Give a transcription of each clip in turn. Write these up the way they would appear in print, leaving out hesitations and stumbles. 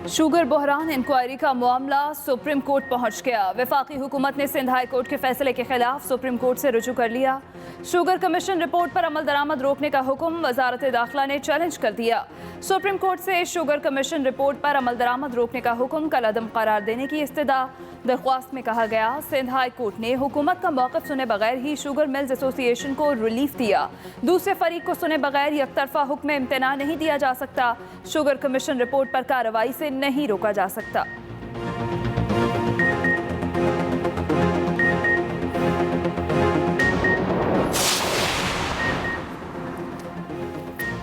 Sugar बहरान inquiry का मामला supreme court पहुंच गया। वफाकी हुकूमत ने सिंध हाई कोर्ट के फैसले के खिलाफ सुप्रीम कोर्ट से रुजू कर लिया। शुगर कमीशन रिपोर्ट पर अमल दरामद रोकने का हुक्म वजारत दाखिला ने चैलेंज कर दिया। सुप्रीम कोर्ट से शुगर कमीशन रिपोर्ट पर अमल दरामद रोकने का हुक्म कल अदम करार देने की इस्तदा। दरख्वास्त में कहा गया, सिंध हाई कोर्ट ने हुकूमत का मौक़िफ़ सुने बगैर ही शुगर मिल्स एसोसिएशन को रिलीफ दिया। दूसरे फरीक को सुने बगैर यकतरफा हुक्म इम्तना नहीं दिया जा सकता। शुगर कमीशन रिपोर्ट पर कार्रवाई से नहीं रोका जा सकता।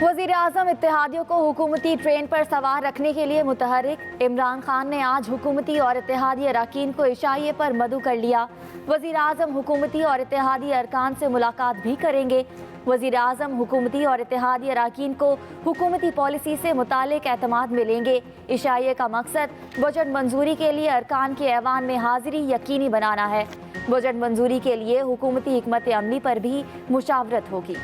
वज़ीर-ए-आज़म इत्तेहादियों को हुकूमती ट्रेन पर सवार रखने के लिए मुतहर्रिक। इमरान खान ने आज हुकूमती और इत्तेहादी अरकान को इशाइये पर मदऊ कर लिया। वज़ीर-ए-आज़म हुकूमती और इत्तेहादी अरकान से मुलाकात भी करेंगे। वज़ीर-ए-आज़म हुकूमती और इत्तेहादी अरकान को हुकूमती पॉलिसी से मुतालिक एतमाद मिलेंगे। इशाइये का मकसद बजट मंजूरी के लिए अरकान के ऐवान में हाजिरी यकीनी बनाना है। बजट मंजूरी के लिए हुकूमती हिकमत अमली पर भी मुशावरत होगी।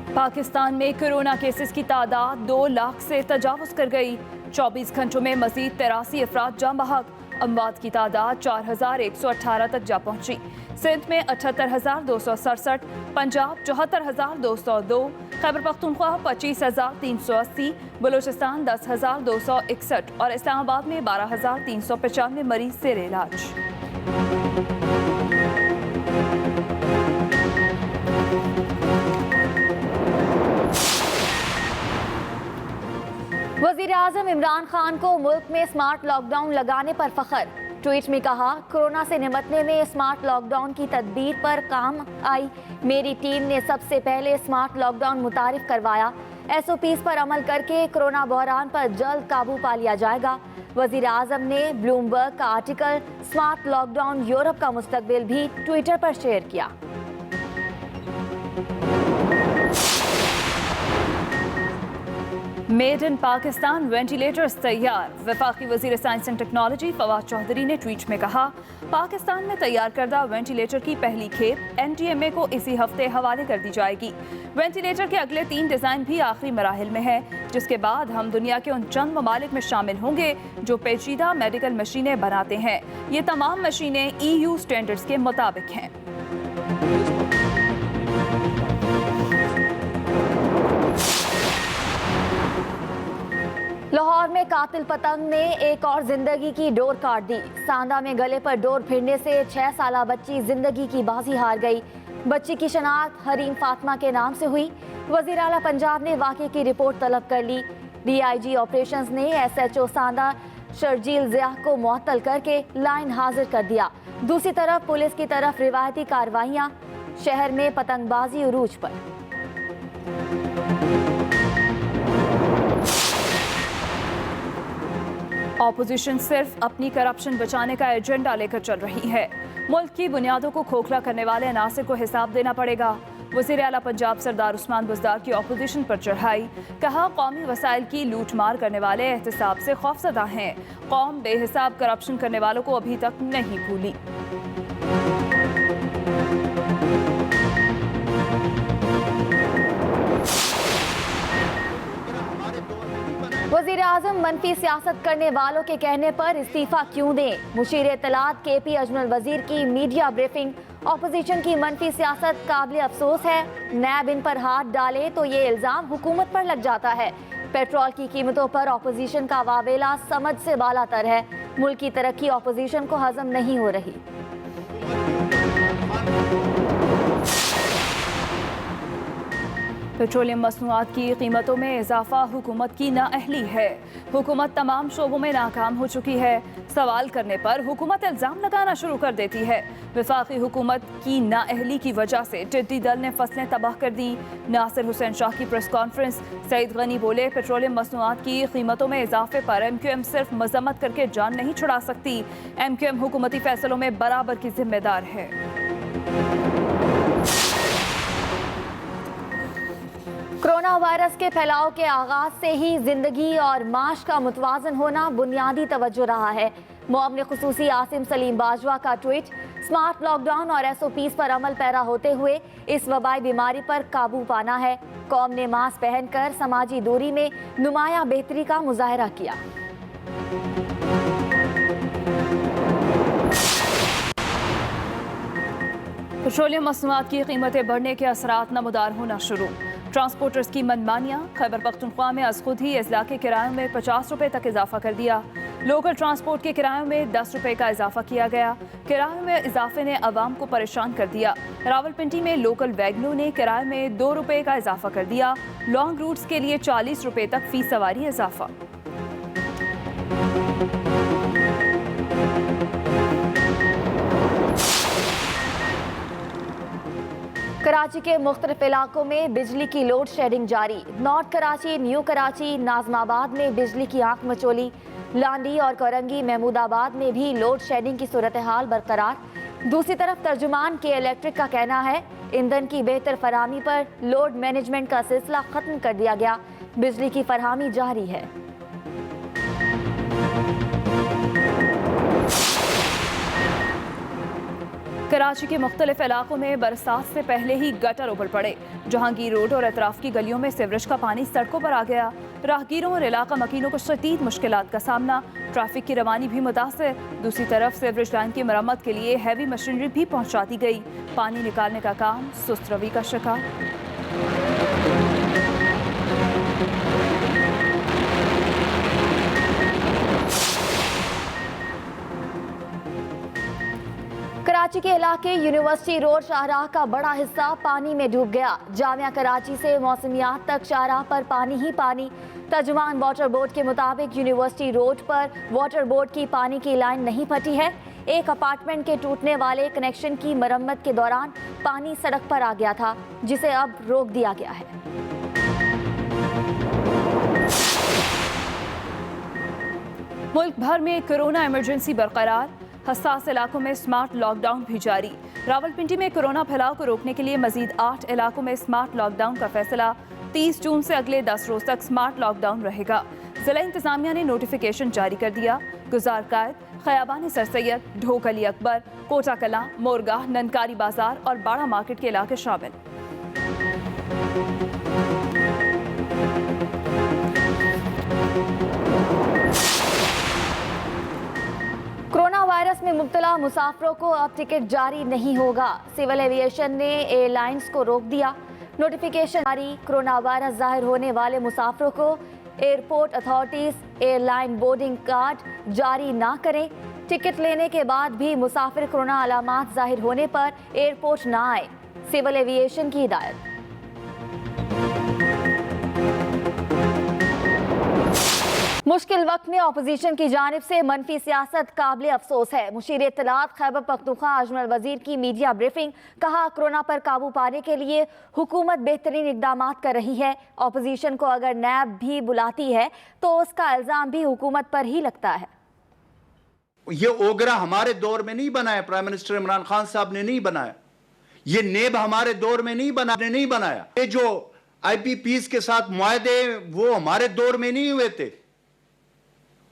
पाकिस्तान में कोरोना केसेस की तादाद 2 लाख से तजावुज़ कर गई। 24 घंटों में मज़ीद 83 अफराद जाँ बहक। अमवात की तादाद 4118 तक जा पहुंची। सिंध में 78,267, पंजाब 74,202, खैबर पख्तूनख्वा 25,380, बलूचिस्तान 10,261 और इस्लामाबाद में 12,395 मरीज ज़ेर इलाज। वज़ीर-ए-आज़म इमरान खान को मुल्क में स्मार्ट लॉकडाउन लगाने पर फख्र। ट्वीट में कहा, कोरोना से निपटने में स्मार्ट लॉकडाउन की तदबीर पर काम आई। मेरी टीम ने सबसे पहले स्मार्ट लॉकडाउन मुतारिफ करवाया। SOPs पर अमल करके कोरोना बहरान पर जल्द काबू पा लिया जाएगा। वज़ीर-ए-आज़म ने ब्लूमबर्ग का आर्टिकल स्मार्ट लॉकडाउन यूरोप का मुस्तकबिल भी ट्विटर पर शेयर किया। मेड इन पाकिस्तान वेंटिलेटर्स तैयार। वफाकी वज़ीर science and technology Fawad Chaudhry ने ट्वीट में कहा, पाकिस्तान में तैयार करदा वेंटिलेटर की पहली खेप NTMA को इसी हफ्ते हवाले कर दी जाएगी। वेंटिलेटर के अगले 3 डिज़ाइन भी आखिरी मराहिल में है, जिसके बाद हम दुनिया के उन चंद ममालिक में शामिल होंगे जो पेचीदा मेडिकल मशीनें बनाते हैं। ये तमाम मशीनें EU स्टैंडर्ड्स के मुताबिक हैं। लाहौर में कातिल पतंग ने एक और जिंदगी की डोर काट दी। सांदा में गले पर डोर भिड़ने से 6 साला बच्ची जिंदगी की बाजी हार गई। बच्ची की शनाख्त हरीम फातिमा के नाम से हुई। वज़ीर आला पंजाब ने वाक़े की रिपोर्ट तलब कर ली। DIG ऑपरेशंस ने SHO सांदा शर्जील ज़िया को मुअत्तल करके लाइन हाजिर कर दिया। दूसरी तरफ पुलिस की तरफ रिवायती कार्रवाइयाँ। शहर में पतंगबाजी उरूज पर। ऑपोजिशन सिर्फ अपनी करप्शन बचाने का एजेंडा लेकर चल रही है। मुल्क की बुनियादों को खोखला करने वाले अनासर को हिसाब देना पड़ेगा। वज़ीर आला पंजाब सरदार उस्मान बुज़दार की ऑपोजिशन पर चढ़ाई। कहा, कौमी वसाइल की लूट मार करने वाले एहतसाब से खौफजदा हैं। कौम बेहिसाब करप्शन करने वालों को अभी तक नहीं भूली। वज़ीर-ए-आज़म मनफी सियासत करने वालों के कहने पर इस्तीफा क्यों दें? मुशीर इत्तलात KP अजमल वज़ीर की मीडिया ब्रीफिंग। ऑपोजिशन की मनफी सियासत काबिल अफसोस है। नैब इन पर हाथ डाले तो ये इल्ज़ाम हुकूमत पर लग जाता है। पेट्रोल की कीमतों पर ऑपोजिशन का वावेला समझ से बालातर है। मुल्क की तरक्की ऑपोजिशन को हजम नहीं हो रही। पेट्रोलियम मसनूआत की कीमतों में इजाफा हुकूमत की नाअहली है। हुकूमत तमाम शोबों में नाकाम हो चुकी है। सवाल करने पर हुकूमत इल्ज़ाम लगाना शुरू कर देती है। वफाकी हुकूमत की नाअहली की वजह से टिड्डी दल ने फसलें तबाह कर दी। नासिर हुसैन शाह की प्रेस कॉन्फ्रेंस। सईद गनी बोले, पेट्रोलियम मसनूआत की कीमतों में इजाफे पर MQM सिर्फ मजम्मत करके जान नहीं छुड़ा सकती। MQM हुकूमती फैसलों में बराबर की जिम्मेदार है। कोरोना वायरस के फैलाव के आगाज से ही जिंदगी और माश का मुतवाजन होना बुनियादी तवज्जो रहा है। मुअव्विन खुसूसी आसिम सलीम बाजवा का ट्वीट, स्मार्ट लॉकडाउन और SOPs पर अमल पैरा होते हुए इस वबाई बीमारी पर काबू पाना है। कौम ने मास्क पहनकर समाजी दूरी में नुमायां बेहतरी का मुजाहरा किया। पेट्रोलियम मसनूआत की कीमतें बढ़ने के असरात नमदार होना शुरू। ट्रांसपोर्टर्स की मनमानियाँ। खैबर पख्तूनख्वा में आज खुद ही अजला के किरायों में 50 रुपये तक इजाफा कर दिया। लोकल ट्रांसपोर्ट के किरायों में 10 रुपये का इजाफा किया गया। किरायों में इजाफे ने आवाम को परेशान कर दिया। रावलपिंडी में लोकल वैगनों ने किराए में 2 रुपये का इजाफा कर दिया। लॉन्ग रूट्स के लिए 40 रुपये तक फी सवारी इजाफा। कराची के मुख्तलिफ इलाकों में बिजली की लोड शेडिंग जारी। नॉर्थ कराची, न्यू कराची, नाजमाबाद में बिजली की आंख मचोली। लांडी और कोरंगी, महमूदाबाद में भी लोड शेडिंग की सूरत हाल बरकरार। दूसरी तरफ तर्जुमान के इलेक्ट्रिक का कहना है ईंधन की बेहतर फराहमी पर लोड मैनेजमेंट का सिलसिला खत्म कर दिया गया। बिजली की फराहमी जारी है। कराची के मुख्तलिफ इलाकों में बरसात से पहले ही गटर उबल पड़े। जहांगीर रोड और अतराफ की गलियों में सीवरेज का पानी सड़कों पर आ गया। राहगीरों और इलाका मकीनों को शदीद मुश्किलात का सामना। ट्रैफिक की रवानी भी मुतासर। दूसरी तरफ सीवरेज लाइन की मरम्मत के लिए हैवी मशीनरी भी पहुंचा दी गई। पानी निकालने का काम सुस्त रवि का शिकार। कराची के इलाके यूनिवर्सिटी रोड शाहराह का बड़ा हिस्सा पानी में डूब गया। जामिया कराची से मौसमियात तक शाहराह पर पानी ही पानी। तर्जुमान वाटर बोर्ड के मुताबिक यूनिवर्सिटी रोड पर वाटर बोर्ड की पानी की लाइन नहीं फटी है। एक अपार्टमेंट के टूटने वाले कनेक्शन की मरम्मत के दौरान पानी सड़क पर आ गया था, जिसे अब रोक दिया गया है। मुल्क भर में कोरोना इमरजेंसी बरकरार। हसास इलाकों में स्मार्ट लॉकडाउन भी जारी। रावलपिंडी में कोरोना फैलाव को रोकने के लिए मजीद 8 इलाकों में स्मार्ट लॉकडाउन का फैसला। 30 जून से अगले 10 रोज तक स्मार्ट लॉकडाउन रहेगा। जिला इंतजामिया ने नोटिफिकेशन जारी कर दिया। गुजार कायद, खयाबानी सर सैयद, ढोक अली अकबर, कोटा कलां, मोरगाह, ननकारी बाजार और बाड़ा मार्केट के इलाके शामिल। कोरोना वायरस में मुब्तला मुसाफिरों को अब टिकट जारी नहीं होगा। सिविल एविएशन ने एयरलाइंस को रोक दिया। नोटिफिकेशन जारी। कोरोना वायरस जाहिर होने वाले मुसाफिरों को airport authorities airline boarding card जारी ना करें। टिकट लेने के बाद भी मुसाफिर कोरोना अलामात जाहिर होने पर एयरपोर्ट ना आए। सिविल एविएशन की हिदायत। मुश्किल वक्त में अपोजिशन की जानिब से मनफी सियासत काबिल अफसोस है। मुशीर इत्तलात खैबर पख्तूनख्वा अजमल वजीर की मीडिया ब्रीफिंग। कहा कोरोना पर काबू पाने के लिए हुकूमत बेहतरीन इकदाम कर रही है। अपोजिशन को अगर नैब भी बुलाती है तो उसका इल्जाम भी हुकूमत पर ही लगता है। ये ओगरा हमारे दौर में नहीं बनाया, प्राइम मिनिस्टर इमरान खान साहब ने नहीं बनाया। ये नेब हमारे दौर में नहीं बनाया। ये जो IPPs के साथ मुआहदे वो हमारे दौर में नहीं हुए थे।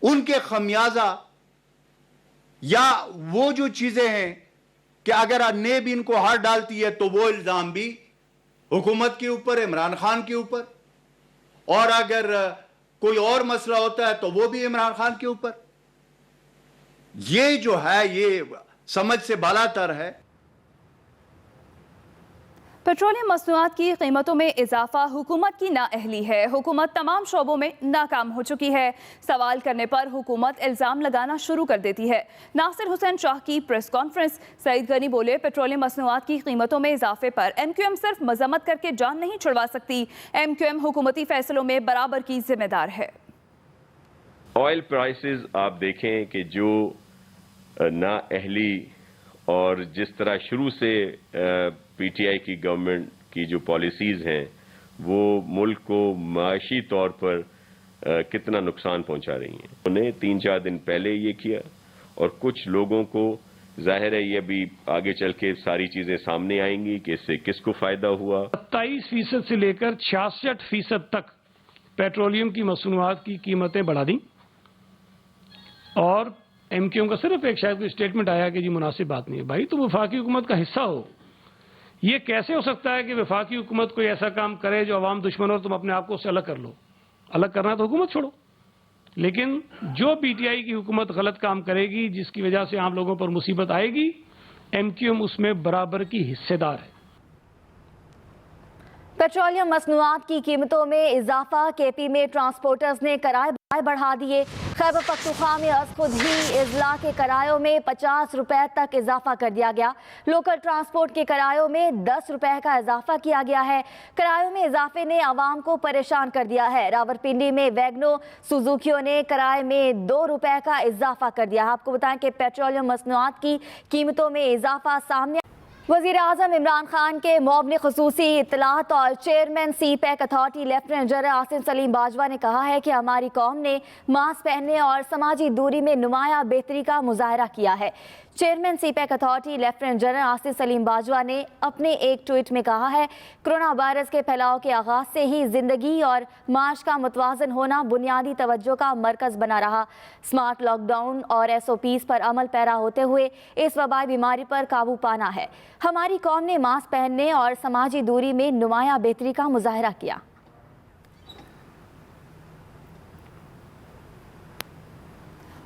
उनके खमियाजा या वो जो चीजें हैं कि अगर नेब इनको हाथ डालती है तो वो इल्जाम भी हुकूमत के ऊपर, इमरान खान के ऊपर, और अगर कोई और मसला होता है तो वो भी इमरान खान के ऊपर। ये जो है ये समझ से बालातर है। पेट्रोलियम मसनूआत की कीमतों में इजाफा हुकूमत की नाअहली है। हुकूमत तमाम शोबों में नाकाम हो चुकी है। सवाल करने पर हुकूमत इल्ज़ाम लगाना शुरू कर देती है। नासिर हुसैन शाह की प्रेस कॉन्फ्रेंस। सईद गनी बोले, पेट्रोलियम मसनूआत की कीमतों में इजाफे पर MQM सिर्फ मजम्मत करके जान नहीं छुड़वा सकती। MQM हुकूमती फैसलों में बराबर की जिम्मेदार है। ऑयल प्राइसेस आप देखें कि जो नाअहली और जिस तरह शुरू से PTI की गवर्नमेंट की जो पॉलिसीज़ हैं वो मुल्क को माशी तौर पर कितना नुकसान पहुंचा रही हैं। उन्होंने 3-4 दिन पहले ये किया और कुछ लोगों को जाहिर है ये अभी आगे चल के सारी चीज़ें सामने आएंगी कि इससे किसको फ़ायदा हुआ। 27% से लेकर 66% तक पेट्रोलियम की मसनूआत की कीमतें बढ़ा दी और एम क्यू एम का सिर्फ एक शायद कोई स्टेटमेंट आया कि जी मुनासिब बात नहीं है। भाई तुम वफाकी हुकूमत का हिस्सा हो, ये कैसे हो सकता है कि वफाकी हुकूमत कोई ऐसा काम करे जो अवाम दुश्मन हो, तुम अपने आप को उससे अलग कर लो? अलग करना है तो हुकूमत छोड़ो। लेकिन जो पीटीआई की हुकूमत गलत काम करेगी जिसकी वजह से आम लोगों पर मुसीबत आएगी, एमक्यूएम उसमें बराबर की हिस्सेदार है। पेट्रोलियम मसनूआत की कीमतों में इजाफा, केपी में ट्रांसपोर्टर्स ने किराए बढ़ा दिए। खैबर पख्तूनख्वा में आज खुद ही इजला के किरायों में 50 रुपए तक इजाफा कर दिया गया। लोकल ट्रांसपोर्ट के किरायों में 10 रुपए का इजाफा किया गया है। किरायों में इजाफे ने आवाम को परेशान कर दिया है। रावलपिंडी में वैगनो सुजुकियों ने किराए में 2 रुपए का इजाफा कर दिया है। आपको बताएं कि पेट्रोलियम मसनूआत की कीमतों में इजाफा सामने। वज़ीर-ए-आज़म इमरान खान के मुअव्विन ख़ुसूसी इत्तलात और chairman CPEC authority lieutenant general Asim Saleem Bajwa ने कहा है कि हमारी कौम ने मास्क पहनने और समाजी दूरी में नुमाया बेहतरी का मुजाहरा किया है। Chairman CPEC authority lieutenant general Asim Saleem Bajwa ने अपने एक ट्वीट में कहा है, कोरोना वायरस के फैलाव के आगाज से ही जिंदगी और माश का मुतवाजन होना बुनियादी तवज्जो का मरकज बना रहा। स्मार्ट लॉकडाउन और SOPs पर अमल पैरा होते हुए इस वबाई बीमारी पर काबू पाना है। हमारी कौम ने मास्क पहनने और समाजी दूरी में नुमाया बेहतरी का मुजाहरा किया।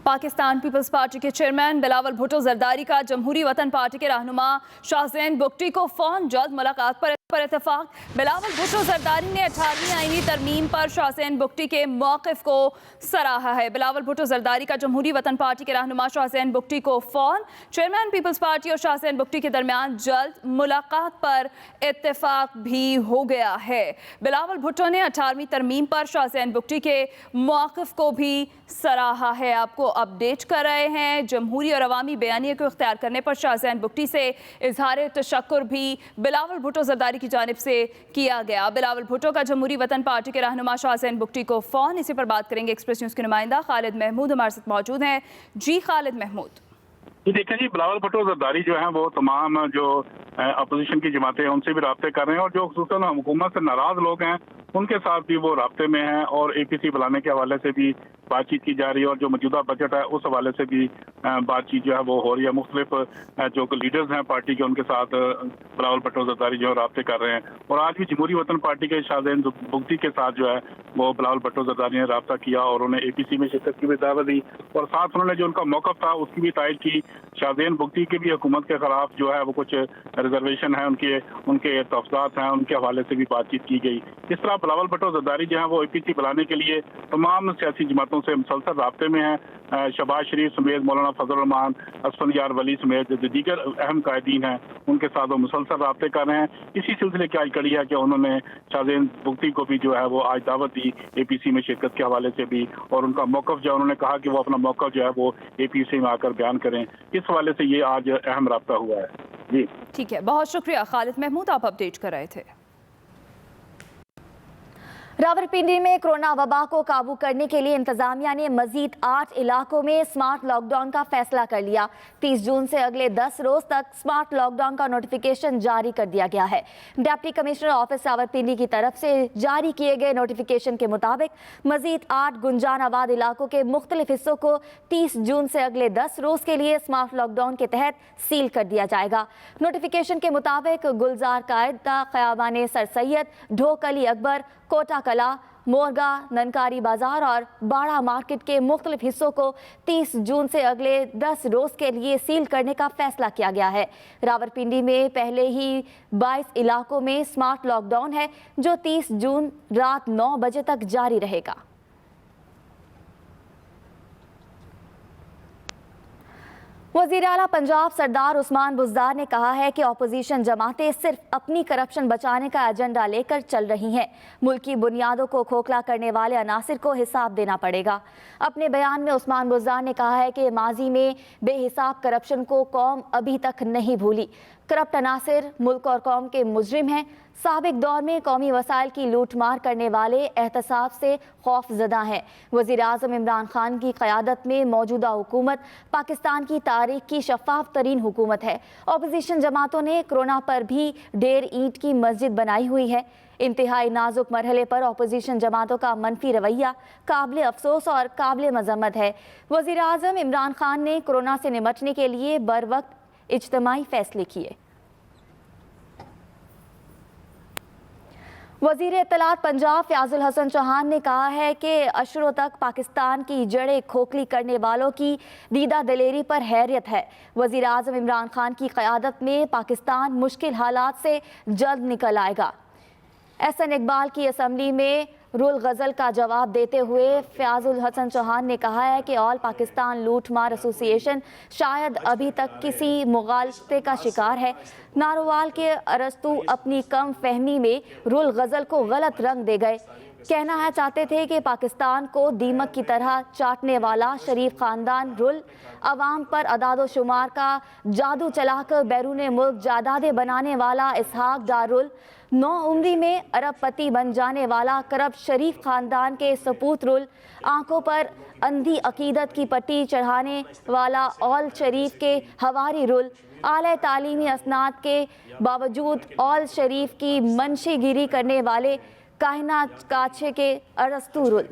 पाकिस्तान पीपल्स पार्टी के चेयरमैन बिलावल भुट्टो जरदारी का जमहूरी वतन पार्टी के रहनुमा शाहज़ैन बुगटी को फ़ौन जल्द मुलाकात पर इत्तेफाक। बिलावल भुट्टो जरदारी ने 18वीं आईनी तरमीम पर शाहज़ैन बुगटी के मौक़िफ़ को सराहा है। बिलावल भुट्टो जरदारी का जमहूरी वतन पार्टी के रहनुमा शाहज़ैन बुगटी को फ़ौन। चेयरमैन पीपल्स पार्टी और शाहज़ैन बुगटी के दरमियान जल्द मुलाकात पर इत्तेफाक भी हो गया है। बिलावल भुट्टो ने 18वीं तरमीम पर शाहज़ैन बुगटी के मौक़िफ़ को भी सराहा है। आपको अपडेट कर रहे हैं। जमहूरी और अवामी बयानिए को इख्तियार करने पर शाहज़ैन बुगटी से इजहार तशक्कुर भी बिलावल भुट्टो जरदारी की जानिब से किया गया। बिलावल भुट्टो का जमहूरी वतन पार्टी के रहनुमा शाहज़ैन बुगटी को फ़ौन। इसी पर बात करेंगे एक्सप्रेस न्यूज़ के नुमाइंदा खालिद महमूद हमारे साथ मौजूद हैं। जी खालिद महमूद। जी देखें जी, बिलावल भुट्टो जरदारी जो है वो तमाम जो अपोजिशन की जमातें हैं उनसे भी राब्ते कर रहे हैं और जो खुसूसन हुकूमत से नाराज लोग हैं उनके साथ भी वो राब्ते में हैं और APC बुलाने के हवाले से भी बातचीत की जा रही है और जो मौजूदा बजट है उस हवाले से भी बातचीत जो है वो हो रही है। मुख्तलिफ जो लीडर्स हैं पार्टी के उनके साथ बिलावल भुट्टो जरदारी जो है राब्ते कर रहे हैं और आज भी जमहूरी वतन पार्टी के शाहज़ैन बुगटी के साथ जो है वो बिलावल भुट्टो जरदारी ने राब्ता किया और उन्हें APC में शिरकत की भी दावत दी और साथ उन्होंने जो उनका मौक़िफ़ था उसकी भी तायद की। शाहज़ैन बुगटी की भी हुकूमत के खिलाफ जो है वो कुछ रिजर्वेशन है, उनके तहफ़्फ़ुज़ात हैं, उनके हवाले से भी बातचीत की गई। इस तरह बिलावल भुट्टो जरदारी जो है वो APC बुलाने के लिए तमाम सियासी जमातों से मुसलसल राब्ते में हैं। शहबाज शरीफ समेत मौलाना फजल रहमान, असफल यार वली समेत जो दीगर अहम कायदीन हैं उनके साथ वो मुसलसल राब्ते कर रहे हैं। इसी सिलसिले की आज कड़ी है कि उन्होंने शाहज़ैन बुगटी को भी जो है वो आज दावत दी APC में शिरकत के हवाले से भी और उनका मौक़िफ़ जो उन्होंने कहा कि वो अपना मौक़िफ़ जो है वो APC में आकर बयान करें। इस हवाले से ये आज अहम राब्ता हुआ है। जी ठीक है, बहुत शुक्रिया खालिद महमूद, आप अपडेट कर रहे थे। रावलपिंडी में कोरोना वबा को काबू करने के लिए इंतजामिया ने मजीद 8 इलाकों में स्मार्ट लॉकडाउन का फैसला कर लिया। 30 जून से अगले 10 रोज तक स्मार्ट लॉकडाउन का नोटिफिकेशन जारी कर दिया गया है। डिप्टी कमिश्नर ऑफिस रावलपिंडी की तरफ से जारी किए गए नोटिफिकेशन के मुताबिक मजीद 8 गुंजान आबाद इलाकों के मुख्तलिफ हिस्सों को 30 जून से अगले 10 रोज के लिए स्मार्ट लॉकडाउन के तहत सील कर दिया जाएगा। नोटिफिकेशन के मुताबिक गुलजार कायदा, खयाबान सर सैयद, ढोक अली अकबर, कोटा कला, मोरगा, ननकारी बाजार और बाड़ा मार्केट के मुख्तलिफ हिस्सों को 30 जून से अगले 10 रोज के लिए सील करने का फैसला किया गया है। रावलपिंडी में पहले ही 22 इलाकों में स्मार्ट लॉकडाउन है जो 30 जून रात 9 बजे तक जारी रहेगा। वज़ीर आला पंजाब सरदार उस्मान बुज़दार ने कहा है कि अपोजिशन जमातें सिर्फ अपनी करप्शन बचाने का एजेंडा लेकर चल रही हैं। मुल्क की बुनियादों को खोखला करने वाले अनासिर को हिसाब देना पड़ेगा। अपने बयान में उस्मान बुज़दार ने कहा है कि माजी में बेहिसाब करप्शन को कौम अभी तक नहीं भूली। करप्ट अनासिर मुल्क और कौम के मुजरिम हैं। साबिक दौर में कौमी वसाइल की लूटमार करने वाले एहतसाब से खौफजदा हैं। वज़ीर आज़म इमरान खान की क़यादत में मौजूदा हुकूमत पाकिस्तान की तारीख की शफाफ तरीन हुकूमत है। अपोजिशन जमातों ने कोरोना पर भी ढेर ईंट की मस्जिद बनाई हुई है। इंतहाई नाजुक मरहले पर अपोजिशन जमातों का मनफी रवैया काबिल अफसोस और काबिल मजम्मत है। वज़ीर आज़म इमरान खान ने कोरोना से निपटने के लिए बर वक्त इज्तिमाई फैसले किए। वज़ीर इत्तलात पंजाब फ़याज़ुल हसन चौहान ने कहा है कि अशरों तक पाकिस्तान की जड़ें खोखली करने वालों की दीदा दिलेरी पर हैरियत है। वज़ीर आज़म इमरान खान की क़यादत में पाकिस्तान मुश्किल हालात से जल्द निकल आएगा। एहसन इकबाल की असम्बली में रुल गज़ल का जवाब देते हुए फ़याज़ुल हसन चौहान ने कहा है कि ऑल पाकिस्तान लूटमार एसोसिएशन शायद अभी तक किसी मुगालते का शिकार है। नारोवाल के अरस्तू अपनी कम फहमी में रुल गज़ल को गलत रंग दे गए। कहना है चाहते थे कि पाकिस्तान को दीमक की तरह चाटने वाला शरीफ ख़ानदान रुल, अवाम पर अदाद शुमार का जादू चलाकर बैरून मुल्क जायदादें बनाने वाला इसहाक डारुल, 9 उम्री में अरबपति बन जाने वाला करप्ट शरीफ ख़ानदान के सपूत रुल, आंखों पर अंधी अकीदत की पट्टी चढ़ाने वाला ऑल शरीफ के हवारी रुल, आला तालीमी असनाद के बावजूद ऑल शरीफ की मनशीगिरी करने वाले कायनात काछे के अरस्तू रुल।